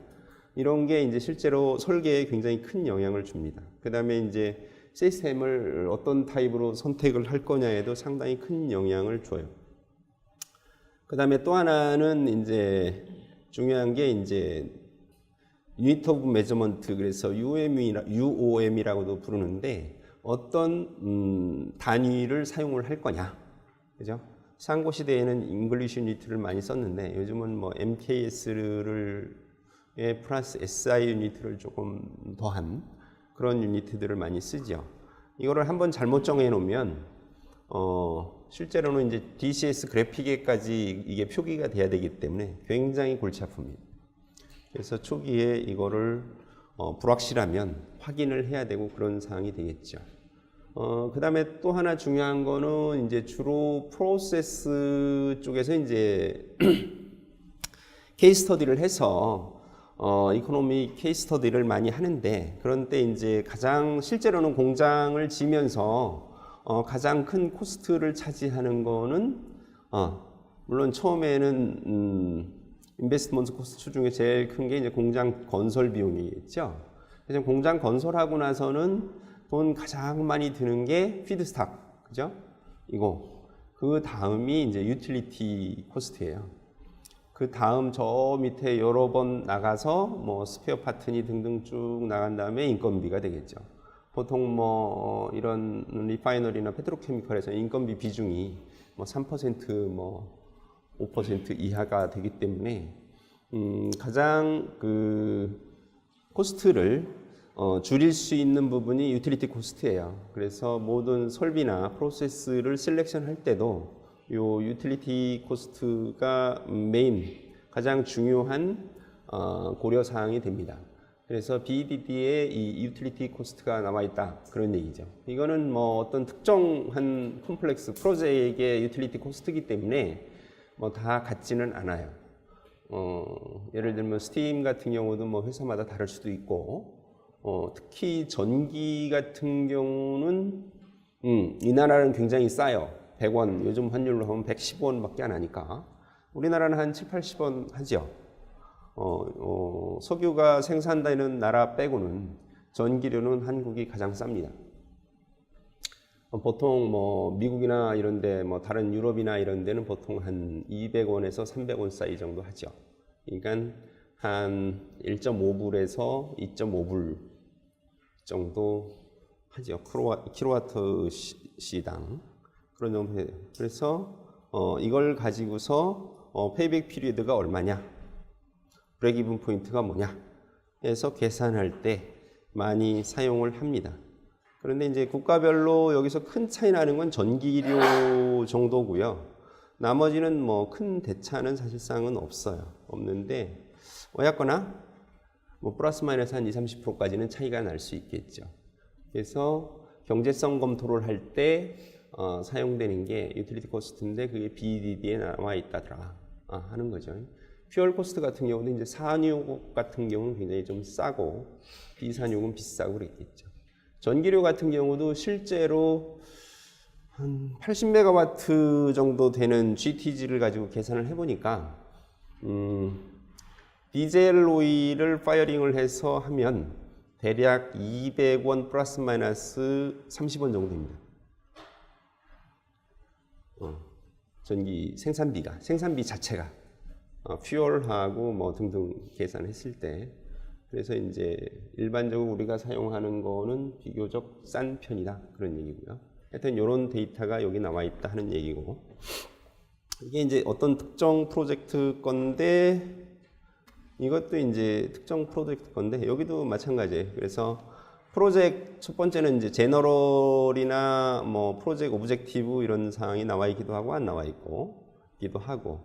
이런 게 이제 실제로 설계에 굉장히 큰 영향을 줍니다. 그 다음에 이제 시스템을 어떤 타입으로 선택을 할 거냐에도 상당히 큰 영향을 줘요. 그 다음에 또 하나는 이제 중요한 게 이제 유니트 오브 메저먼트, 그래서 UOM이라고도 부르는데 어떤 단위를 사용을 할 거냐, 그죠? 상고 시대에는 잉글리시 유니트를 많이 썼는데 요즘은 뭐 MKS를 플러스 SI 유니트를 조금 더한 그런 유니트들을 많이 쓰죠. 이거를 한번 잘못 정해 놓으면 실제로는 이제 DCS 그래픽에까지 이게 표기가 돼야 되기 때문에 굉장히 골치 아픕니다. 그래서 초기에 이거를 불확실하면 확인을 해야 되고 그런 사항이 되겠죠. 그 다음에 또 하나 중요한 거는 이제 주로 프로세스 쪽에서 이제 케이스 스터디를 해서 이코노미 케이스 스터디를 많이 하는데, 그런데 이제 가장 실제로는 공장을 지면서 가장 큰 코스트를 차지하는 거는 물론 처음에는 인베스트먼트 코스트 중에 제일 큰 게 이제 공장 건설 비용이겠죠. 그래서 공장 건설하고 나서는 돈 가장 많이 드는 게 피드스탁, 그죠? 이거. 그 다음이 이제 유틸리티 코스트예요. 그 다음 저 밑에 여러 번 나가서 뭐 스페어 파트니 등등 쭉 나간 다음에 인건비가 되겠죠. 보통 뭐 이런 리파이너리나 페트로케미컬에서 인건비 비중이 뭐 3% 뭐 5% 이하가 되기 때문에 가장 그 코스트를 줄일 수 있는 부분이 유틸리티 코스트예요. 그래서 모든 설비나 프로세스를 셀렉션 할 때도 요 유틸리티 코스트가 메인 가장 중요한 고려 사항이 됩니다. 그래서 BDD에 이 유틸리티 코스트가 나와 있다, 그런 얘기죠. 이거는 뭐 어떤 특정한 컴플렉스 프로젝트의 유틸리티 코스트이기 때문에 뭐 다 같지는 않아요. 예를 들면 스팀 같은 경우도 뭐 회사마다 다를 수도 있고, 특히 전기 같은 경우는 이 나라는 굉장히 싸요. 100원, 요즘 환율로 하면 110원밖에 안 하니까. 우리나라는 한 7, 80원 하죠. 석유가 생산되는 나라 빼고는 전기료는 한국이 가장 쌉니다. 보통 뭐 미국이나 이런 데, 뭐 다른 유럽이나 이런 데는 보통 한 200원에서 300원 사이 정도 하죠. 그러니까 한 1.5불에서 2.5불 정도 하죠. 킬로와트 시당. 그런 정도 해요. 그래서 이걸 가지고서 페이백 피리드가 얼마냐, 브레이크 이븐 포인트가 뭐냐 해서 계산할 때 많이 사용을 합니다. 그런데 이제 국가별로 여기서 큰 차이 나는 건 전기료 정도고요. 나머지는 뭐 큰 대차는 사실상은 없는데 어쨌거나 뭐 플러스 마이너스 한 20-30%까지는 차이가 날 수 있겠죠. 그래서 경제성 검토를 할 때 사용되는 게 유틸리티 코스트인데 그게 BDD에 나와 있다더라 하는 거죠. 퓨얼 코스트 같은 경우는 이제 산유국 같은 경우는 굉장히 좀 싸고 비산유국은 비싸고 그랬겠죠. 전기료 같은 경우도 실제로 한 80메가와트 정도 되는 GTG를 가지고 계산을 해보니까 디젤 오일을 파이어링을 해서 하면 대략 200원 플러스 마이너스 30원 정도 됩니다. 전기 생산비 자체가 퓨얼하고 뭐 등등 계산했을 때, 그래서 이제 일반적으로 우리가 사용하는 거는 비교적 싼 편이다, 그런 얘기고요. 하여튼 이런 데이터가 여기 나와 있다 하는 얘기고, 이게 이제 어떤 특정 프로젝트 건데 이것도 이제 특정 프로젝트 건데 여기도 마찬가지예요. 그래서 프로젝트 첫 번째는 이제 제너럴이나 뭐 프로젝트 오브젝티브 이런 사항이 나와 있기도 하고 안 나와 있기도 하고,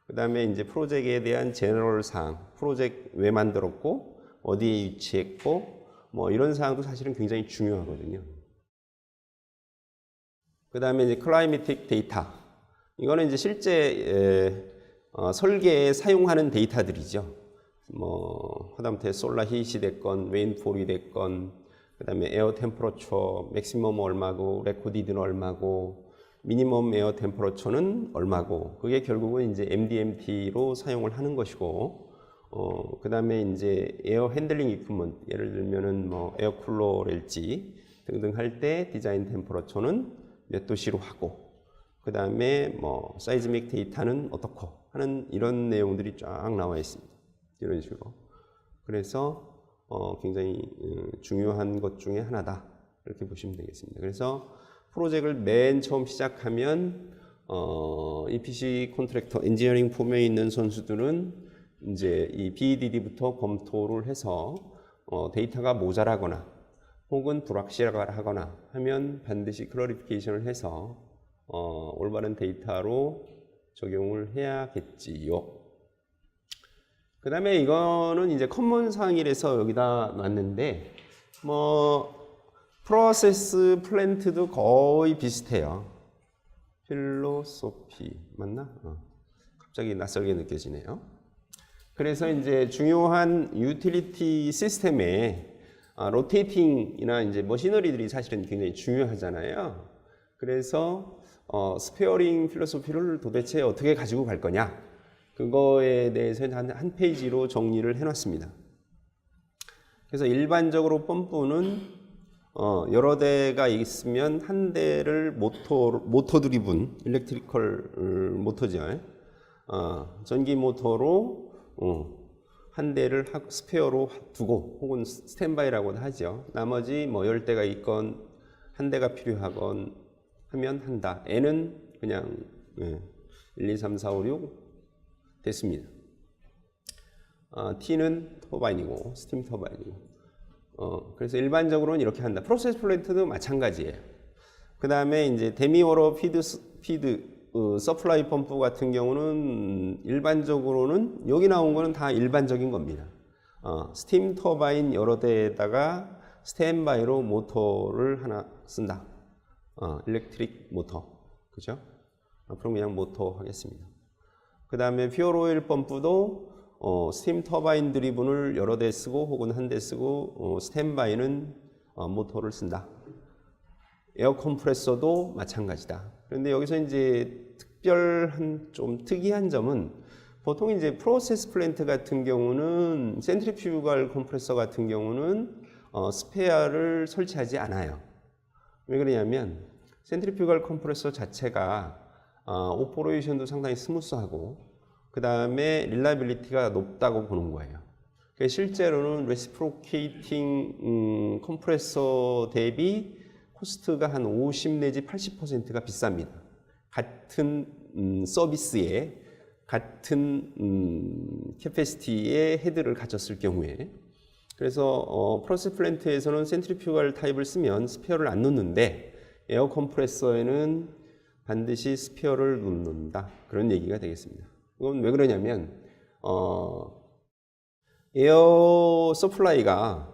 그 다음에 이제 프로젝트에 대한 제너럴 사항, 프로젝트 왜 만들었고 어디에 위치했고 뭐 이런 사항도 사실은 굉장히 중요하거든요. 그 다음에 이제 클라이매틱 데이터. 이거는 이제 실제 설계에 사용하는 데이터들이죠. 뭐 하다못해 솔라 히트이 됐건 레인폴이 됐건 그 다음에 에어 템퍼러처 맥시멈 얼마고 레코디드는 얼마고 미니멈 에어 템퍼러처는 얼마고 그게 결국은 이제 MDMT로 사용을 하는 것이고 그 다음에 이제 에어 핸들링 이퀴먼트 예를 들면은 뭐 에어 쿨러랄지 등등 할 때 디자인 템퍼러처는 몇 도씨로 하고 그 다음에 뭐 사이즈믹 데이터는 어떻고 하는 이런 내용들이 쫙 나와 있습니다. 이런 식으로. 그래서 굉장히 중요한 것 중에 하나다 이렇게 보시면 되겠습니다. 그래서 프로젝트를 맨 처음 시작하면 EPC 컨트랙터 엔지니어링 폼에 있는 선수들은 이제 이 BDD부터 검토를 해서 데이터가 모자라거나 혹은 불확실하거나 하면 반드시 클래리피케이션을 해서 올바른 데이터로 적용을 해야겠지요. 그 다음에 이거는 이제 커먼상이라서 여기다 놨는데 뭐 프로세스 플랜트도 거의 비슷해요. 필로소피 맞나? 갑자기 낯설게 느껴지네요. 그래서 이제 중요한 유틸리티 시스템에 로테이팅이나 이제 머시너리들이 사실은 굉장히 중요하잖아요. 그래서 스페어링 필로소피를 도대체 어떻게 가지고 갈 거냐? 그거에 대해서 한 페이지로 정리를 해놨습니다. 그래서 일반적으로 펌프는 여러 대가 있으면 한 대를 모터 드리븐 일렉트리컬 모터죠. 전기 모터로 한 대를 스페어로 두고 혹은 스탠바이라고도 하죠. 나머지 뭐 10대가 있건 한 대가 필요하건 하면 한다. N은 그냥 1, 2, 3, 4, 5, 6 됐습니다. T는 터바인이고 스팀 터바인이고 그래서 일반적으로는 이렇게 한다. 프로세스 플랜트도 마찬가지예요. 그 다음에 이제 데미워러 피드 서플라이 펌프 같은 경우는 일반적으로는 여기 나온 거는 다 일반적인 겁니다. 스팀 터바인 여러 대에다가 스탠바이로 모터를 하나 쓴다. 일렉트릭 모터. 그죠? 앞으로 그냥 모터 하겠습니다. 그 다음에 퓨얼 오일 펌프도 스팀 터바인 드리븐을 여러 대 쓰고 혹은 한 대 쓰고 스탠바이는 모터를 쓴다. 에어 컴프레서도 마찬가지다. 그런데 여기서 이제 특별한 좀 특이한 점은 보통 이제 프로세스 플랜트 같은 경우는 센트리퓨갈 컴프레서 같은 경우는 스페어를 설치하지 않아요. 왜 그러냐면 센트리퓨갈 컴프레서 자체가 오퍼레이션도 상당히 스무스하고 그 다음에 릴라빌리티가 높다고 보는 거예요. 실제로는 레시프로케이팅 컴프레서 대비 코스트가 한 50 내지 80%가 비쌉니다. 같은 서비스에 같은 캐패시티의 헤드를 가졌을 경우에. 그래서 프로세스 플랜트에서는 센트리퓨갈 타입을 쓰면 스페어를 안 놓는데 에어 컴프레서에는 반드시 스페어를 놓는다. 그런 얘기가 되겠습니다. 이건 왜 그러냐면 에어 서플라이가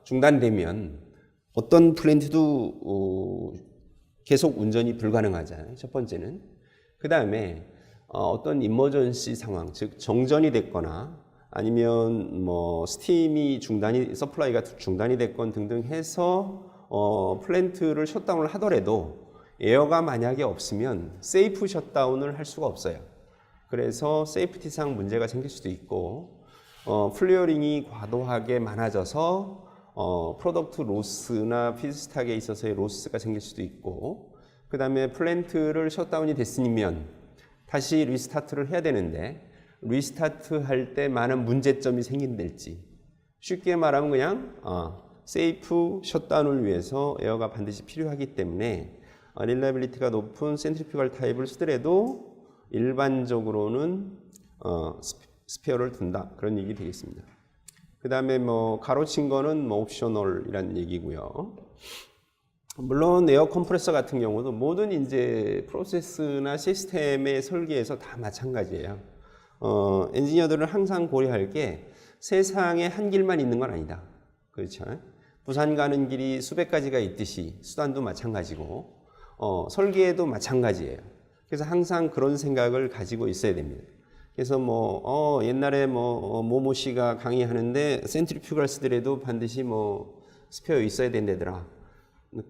중단되면 어떤 플랜트도 계속 운전이 불가능하잖아요. 첫 번째는. 그 다음에 어떤 이머전시 상황, 즉 정전이 됐거나 아니면 뭐 스팀이 서플라이가 중단이 됐건 등등 해서 플랜트를 셧다운을 하더라도 에어가 만약에 없으면 세이프 셧다운을 할 수가 없어요. 그래서 세이프티상 문제가 생길 수도 있고 플레어링이 과도하게 많아져서 프로덕트 로스나 피드스탁에 있어서의 로스가 생길 수도 있고 그 다음에 플랜트를 셧다운이 됐으면 다시 리스타트를 해야 되는데 리스타트 할 때 많은 문제점이 생긴달지 쉽게 말하면 그냥 세이프 셧다운을 위해서 에어가 반드시 필요하기 때문에 릴라빌리티가 높은 센트리퓨갈 타입을 쓰더라도 일반적으로는 스페어를 둔다. 그런 얘기 되겠습니다. 그 다음에 뭐 가로친 거는 뭐 옵셔널이라는 얘기고요. 물론 에어 컴프레서 같은 경우도 모든 이제 프로세스나 시스템의 설계에서 다 마찬가지예요. 엔지니어들은 항상 고려할 게 세상에 한 길만 있는 건 아니다. 그렇죠? 부산 가는 길이 수백 가지가 있듯이 수단도 마찬가지고 설계도 마찬가지예요. 그래서 항상 그런 생각을 가지고 있어야 됩니다. 그래서 옛날에 모모 씨가 강의하는데 센트리퓨갈 쓰더라도 반드시 스페어 있어야 된다더라.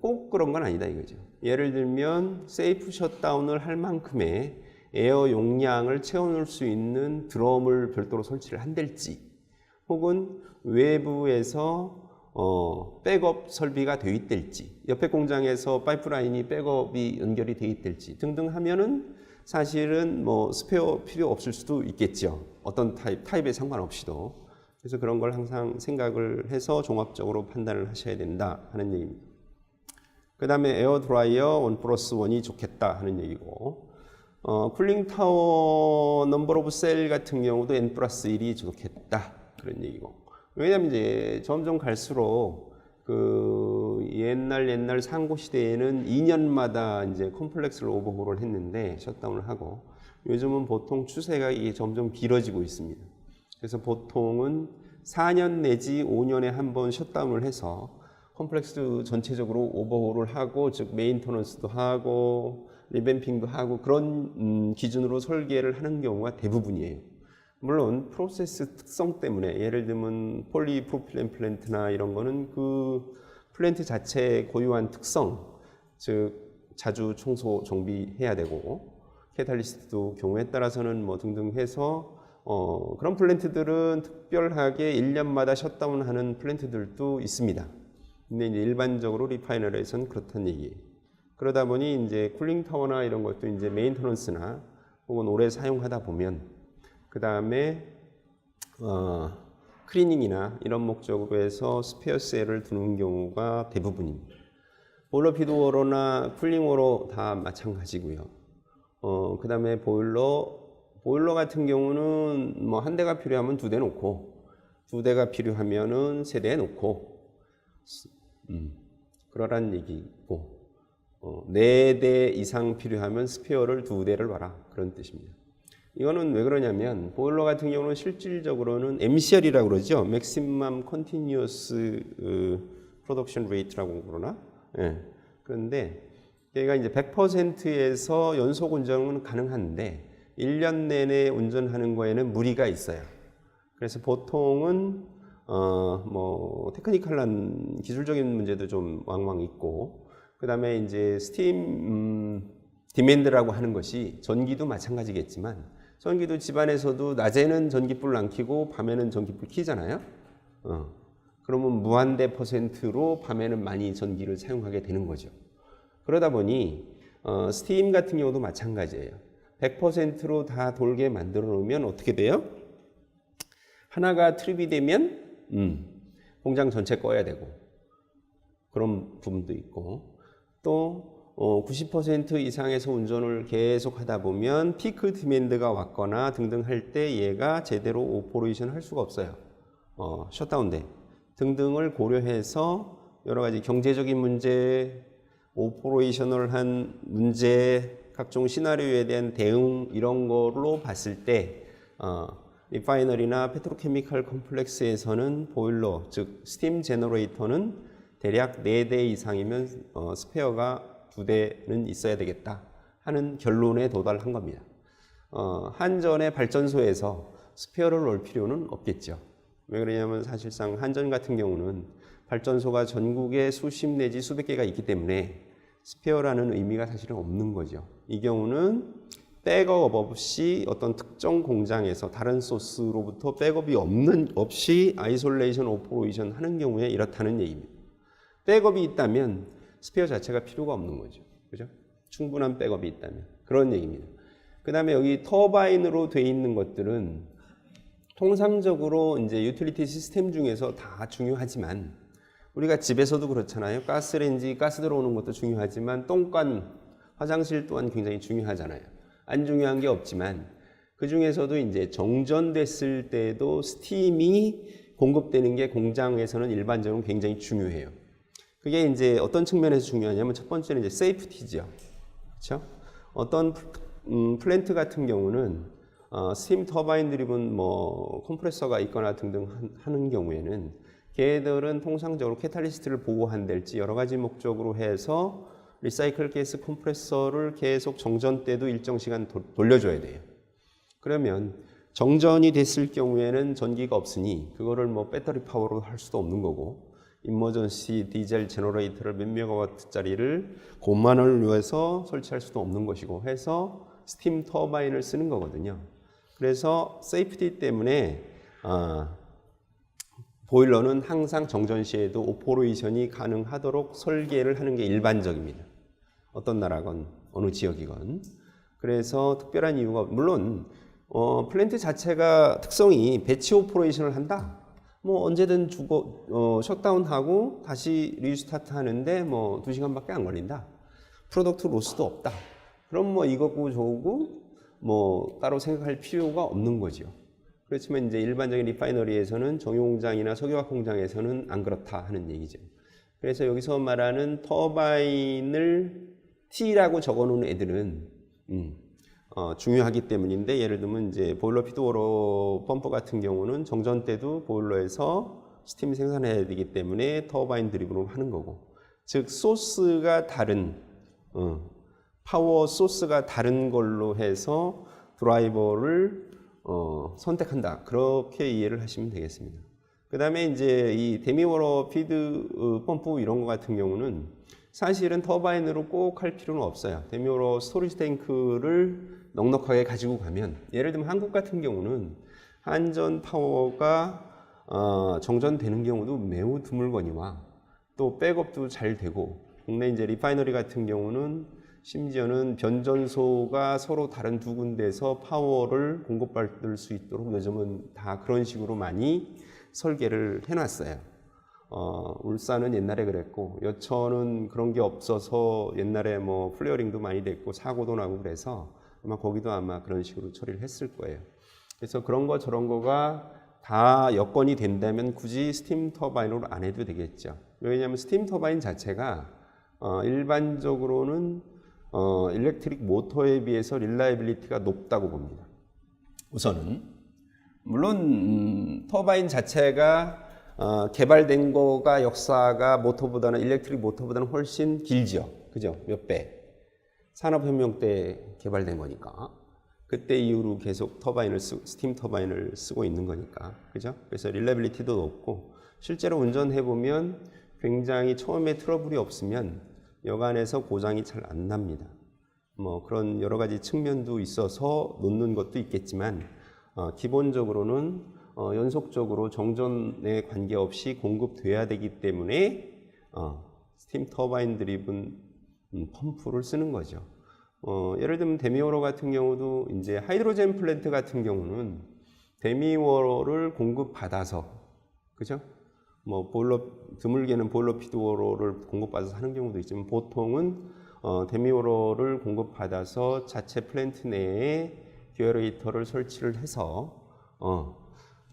꼭 그런 건 아니다 이거죠. 예를 들면 세이프 셧다운을 할 만큼의 에어 용량을 채워놓을 수 있는 드럼을 별도로 설치를 한달지, 혹은 외부에서 백업 설비가 되어 있을지, 옆에 공장에서 파이프라인이 백업이 연결이 되어 있을지 등등 하면은 사실은 스페어 필요 없을 수도 있겠죠. 어떤 타입에 상관없이도. 그래서 그런 걸 항상 생각을 해서 종합적으로 판단을 하셔야 된다 하는 얘기입니다. 그 다음에 에어 드라이어 1+1이 좋겠다 하는 얘기고, 쿨링 타워 넘버 오브 셀 같은 경우도 N+1이 좋겠다 그런 얘기고. 왜냐면 이제 점점 갈수록 그 옛날 상고 시대에는 2년마다 이제 컴플렉스를 오버홀을 했는데 셧다운을 하고, 요즘은 보통 추세가 이게 점점 길어지고 있습니다. 그래서 보통은 4년 내지 5년에 한 번 셧다운을 해서 컴플렉스 전체적으로 오버홀을 하고, 즉 메인터넌스도 하고 리뱀핑도 하고 그런 기준으로 설계를 하는 경우가 대부분이에요. 물론 프로세스 특성 때문에, 예를 들면 폴리프로필렌 플랜트나 이런 거는 그 플랜트 자체의 고유한 특성, 즉 자주 청소 정비해야 되고, 캐탈리스트도 경우에 따라서는 등등 해서 그런 플랜트들은 특별하게 1년마다 셧다운하는 플랜트들도 있습니다. 근데 이제 일반적으로 리파이너리에서는 그렇다는 얘기예요. 그러다 보니 이제 쿨링 타워나 이런 것도 이제 메인터넌스나 혹은 오래 사용하다 보면 그 다음에 클리닝이나 이런 목적으로 해서 스페어 셀을 두는 경우가 대부분입니다. 보일러 피드워러나 쿨링워러 다 마찬가지고요. 그 다음에 보일러 같은 경우는 한 대가 필요하면 2대 놓고, 2대가 필요하면은 3대 놓고, 그러란 얘기고, 4대 이상 필요하면 스페어를 2대를 놔라 그런 뜻입니다. 이거는 왜 그러냐면 보일러 같은 경우는 실질적으로는 MCR이라고 그러죠. Maximum Continuous Production Rate라고 그러나? 예. 그런데 얘가 이제 100%에서 연속 운전은 가능한데 1년 내내 운전하는 거에는 무리가 있어요. 그래서 보통은 테크니컬한 기술적인 문제도 좀 왕왕 있고, 그 다음에 이제 스팀 디맨드라고 하는 것이 전기도 마찬가지겠지만, 전기도 집안에서도 낮에는 전기불을 안 켜고 밤에는 전기불 켜잖아요. 그러면 무한대 %로 밤에는 많이 전기를 사용하게 되는 거죠. 그러다 보니 스팀 같은 경우도 마찬가지예요. 100%로 다 돌게 만들어 놓으면 어떻게 돼요? 하나가 트립이 되면 공장 전체 꺼야 되고, 그런 부분도 있고, 또 90% 이상에서 운전을 계속 하다 보면 피크 디맨드가 왔거나 등등 할 때 얘가 제대로 오퍼레이션 할 수가 없어요. 셧다운돼 등등을 고려해서 여러 가지 경제적인 문제, 오퍼레이셔널 한 문제, 각종 시나리오에 대한 대응, 이런 걸로 봤을 때 리파이너리나 페트로케미칼 컴플렉스에서는 보일러, 즉 스팀 제너레이터는 대략 4대 이상이면 스페어가 2대는 있어야 되겠다 하는 결론에 도달한 겁니다. 한전의 발전소에서 스페어를 넣을 필요는 없겠죠. 왜 그러냐면 사실상 한전 같은 경우는 발전소가 전국에 수십 내지 수백 개가 있기 때문에 스페어라는 의미가 사실은 없는 거죠. 이 경우는 백업 없이 어떤 특정 공장에서 다른 소스로부터 백업이 없이 아이솔레이션 오퍼레이션 하는 경우에 이렇다는 얘기입니다. 백업이 있다면 스페어 자체가 필요가 없는 거죠. 그죠? 충분한 백업이 있다면. 그런 얘기입니다. 그 다음에 여기 터바인으로 되어 있는 것들은 통상적으로 이제 유틸리티 시스템 중에서 다 중요하지만, 우리가 집에서도 그렇잖아요. 가스레인지, 가스 들어오는 것도 중요하지만 똥간, 화장실 또한 굉장히 중요하잖아요. 안 중요한 게 없지만 그 중에서도 이제 정전됐을 때도 스팀이 공급되는 게 공장에서는 일반적으로 굉장히 중요해요. 그게 이제 어떤 측면에서 중요하냐면, 첫 번째는 이제 세이프티죠. 그렇죠? 어떤 플랜트 같은 경우는 스팀 터바인 드리븐 컴프레서가 있거나 등등 하는 경우에는 걔들은 통상적으로 캐탈리스트를 보호한달지 여러 가지 목적으로 해서 리사이클 가스 컴프레서를 계속 정전 때도 일정 시간 돌려줘야 돼요. 그러면 정전이 됐을 경우에는 전기가 없으니 그거를 뭐 배터리 파워로 할 수도 없는 거고, 이머전시 디젤 제너레이터를 몇 메가와트짜리를 그것만을 위해서 설치할 수도 없는 것이고 해서 스팀 터바인을 쓰는 거거든요. 그래서 세이프티 때문에 보일러는 항상 정전 시에도 오퍼레이션이 가능하도록 설계를 하는 게 일반적입니다. 어떤 나라건 어느 지역이건. 그래서 특별한 이유가, 물론 플랜트 자체가 특성이 배치 오퍼레이션을 한다. 뭐 언제든 셧다운하고 다시 리스타트 하는데 뭐 2시간밖에 안 걸린다. 프로덕트 로스도 없다. 그럼 뭐 이거고 저거고 뭐 따로 생각할 필요가 없는 거죠. 그렇지만 이제 일반적인 리파이너리에서는 정유공장이나 석유화학 공장에서는 안 그렇다 하는 얘기죠. 그래서 여기서 말하는 터바인을 T라고 적어놓은 애들은 중요하기 때문인데, 예를 들면 이제 보일러 피드워터 펌프 같은 경우는 정전 때도 보일러에서 스팀 생산해야 되기 때문에 터바인 드리븐으로 하는 거고, 즉 소스가 다른 파워 소스가 다른 걸로 해서 드라이버를 선택한다. 그렇게 이해를 하시면 되겠습니다. 그 다음에 이제 이 데미워터 피드 펌프 이런 거 같은 경우는 사실은 터바인으로 꼭 할 필요는 없어요. 데미워터 스토리지 탱크를 넉넉하게 가지고 가면, 예를 들면 한국 같은 경우는 한전 파워가 정전되는 경우도 매우 드물거니와 또 백업도 잘 되고, 국내 이제 리파이너리 같은 경우는 심지어는 변전소가 서로 다른 두 군데에서 파워를 공급받을 수 있도록 요즘은 다 그런 식으로 많이 설계를 해놨어요. 울산은 옛날에 그랬고, 여천은 그런 게 없어서 옛날에 뭐 플레어링도 많이 됐고 사고도 나고 그래서 아마 거기도 아마 그런 식으로 처리를 했을 거예요. 그래서 그런 거 저런 거가 다 여건이 된다면 굳이 스팀 터바인으로 안 해도 되겠죠. 왜냐하면 스팀 터바인 자체가 일반적으로는 일렉트릭 모터에 비해서 릴라이빌리티가 높다고 봅니다. 우선은 물론 터바인 자체가 개발된 거가 역사가 모터보다는 일렉트릭 모터보다는 훨씬 길죠. 그죠? 몇 배. 산업혁명 때 개발된 거니까. 그때 이후로 계속 스팀 터바인을 쓰고 있는 거니까. 그죠? 그래서 릴레빌리티도 높고, 실제로 운전해 보면 굉장히 처음에 트러블이 없으면 여간에서 고장이 잘 안 납니다. 뭐 그런 여러 가지 측면도 있어서 놓는 것도 있겠지만, 기본적으로는 연속적으로 정전에 관계없이 공급돼야 되기 때문에 스팀 터바인 드리븐 펌프를 쓰는 거죠. 예를 들면 데미워터 같은 경우도 이제 하이드로젠 플랜트 같은 경우는 데미워터를 공급받아서, 그죠? 뭐 드물게는 보일러 피드워터를 공급받아서 하는 경우도 있지만, 보통은 데미워터를 공급받아서 자체 플랜트 내에 듀에레이터를 설치를 해서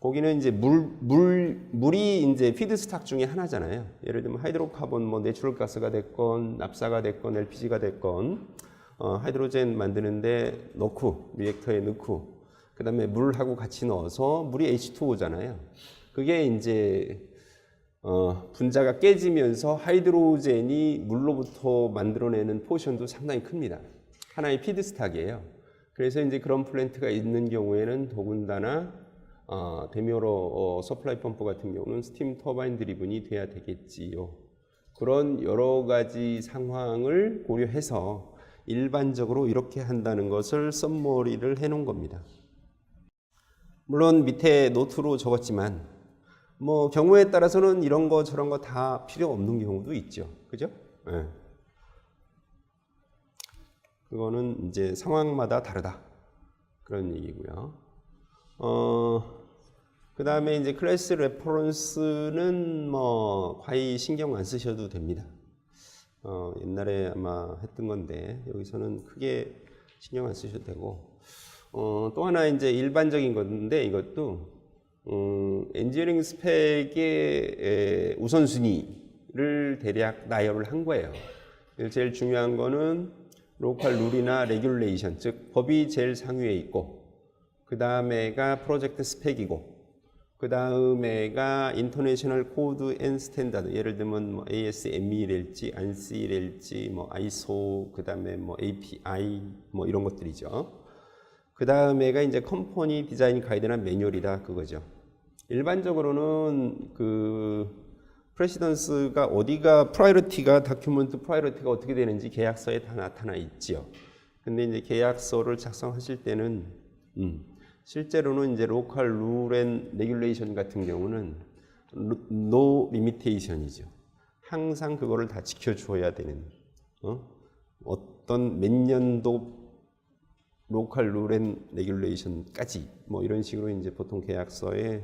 거기는 이제 물이 이제 피드스탁 중에 하나잖아요. 예를 들면 하이드로카본, 뭐 내추럴 가스가 됐건 납사가 됐건 LPG가 됐건 하이드로젠 만드는데 넣고 리액터에 넣고 그다음에 물하고 같이 넣어서 물이 H2O잖아요. 그게 이제 분자가 깨지면서 하이드로젠이 물로부터 만들어내는 포션도 상당히 큽니다. 하나의 피드스탁이에요. 그래서 이제 그런 플랜트가 있는 경우에는 더군다나 데미워터 서플라이 펌프 같은 경우는 스팀 터바인 드리븐이 돼야 되겠지요. 그런 여러 가지 상황을 고려해서 일반적으로 이렇게 한다는 것을 썸머리를 해놓은 겁니다. 물론 밑에 노트로 적었지만 뭐 경우에 따라서는 이런 거 저런 거 다 필요 없는 경우도 있죠. 그죠? 네. 그거는 이제 상황마다 다르다. 그런 얘기고요. 그 다음에 이제 클래스 레퍼런스는 뭐 거의 신경 안 쓰셔도 됩니다. 옛날에 아마 했던 건데 여기서는 크게 신경 안 쓰셔도 되고, 또 하나 이제 일반적인 건데 이것도 엔지니어링 스펙의 우선순위를 대략 나열을 한 거예요. 제일 중요한 거는 로컬 룰이나 레귤레이션, 즉 법이 제일 상위에 있고, 그 다음에가 프로젝트 스펙이고, 그 다음에가 인터내셔널 코드 앤 스탠다드. 예를 들면 뭐 ASME랄지, ANSI랄지, 뭐 ISO, 그 다음에 뭐 API, 뭐 이런 것들이죠. 그 다음에가 이제 컴퍼니 디자인 가이드나 매뉴얼이다 그거죠. 일반적으로는 그 프레시던스가 어디가 프라이어리티가 다큐멘트 프라이어리티가 어떻게 되는지 계약서에 다 나타나 있지요. 근데 이제 계약서를 작성하실 때는 실제로는 이제 로컬 룰 앤 레귤레이션 같은 경우는 노 리미테이션이죠. 항상 그거를 다 지켜줘야 되는 어떤 몇 년도 로컬 룰 앤 레귤레이션까지 뭐 이런 식으로 이제 보통 계약서에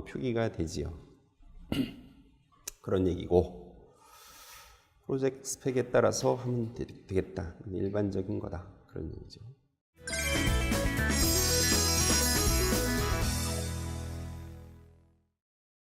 표기가 되지요. 그런 얘기고 프로젝트 스펙에 따라서 하면 되겠다. 일반적인 거다. 그런 얘기죠.